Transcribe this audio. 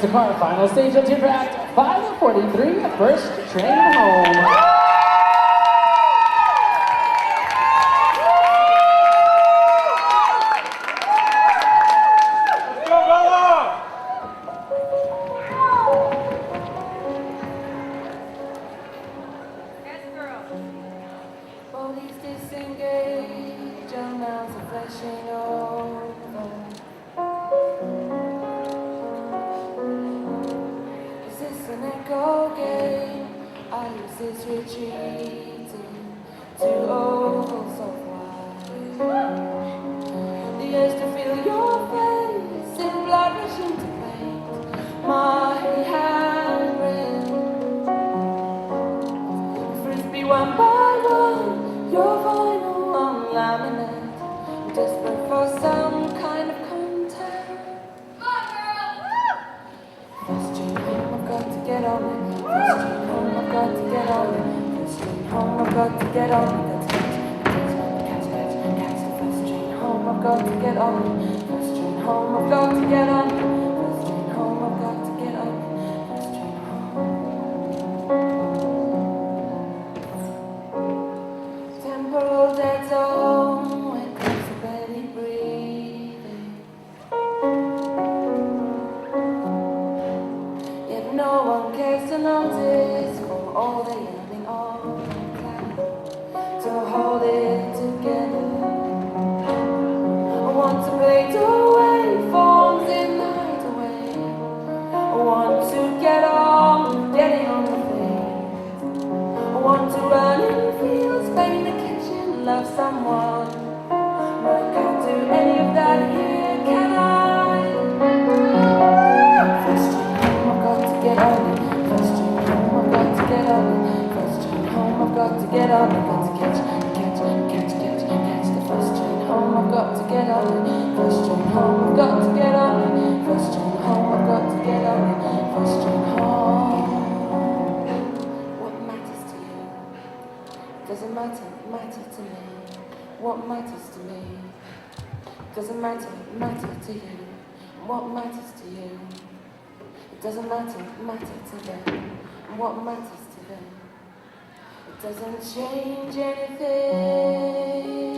the car. Final stage of Timber Act 543, first train home. Bodies disengage, and mouths are flashing over. Is this an echo game? Is this retreating to ovals of white? The urge to feel your face in blood rushing to paint my handprint. Frisbee one by one, your vinyl on laminate. I'm desperate for some kind of contact. First train home, I've got to get on it. First train home, I've got to get on it. First train home, I've got to get on it. Catch the first train home, I've got to get on it. First train home, I've got to get on it. First train home, I've got to get on it. First train home. Temporal dead zone, where close are barely breathing. Yet no one cares to notice for all the yearning on plan to hold it together. I want to blade away, forms in the hideaway. I want to get on, getting on the thing. I want to run in fields, paint the kitchen, love someone. But I can't do any of that here, can I? First train home, I've got to get on it. First train home, I've got to get on it. First train home, I've got to get on it. Got to catch the first train home, I've got to get on it. First train home, I've got to get on it. First train home, I've got to get on it. First train home. What matters to you? Doesn't matter to me. What matters to me? Doesn't matter to you. What matters to you? It doesn't matter to them. What matters to them? It doesn't change anything.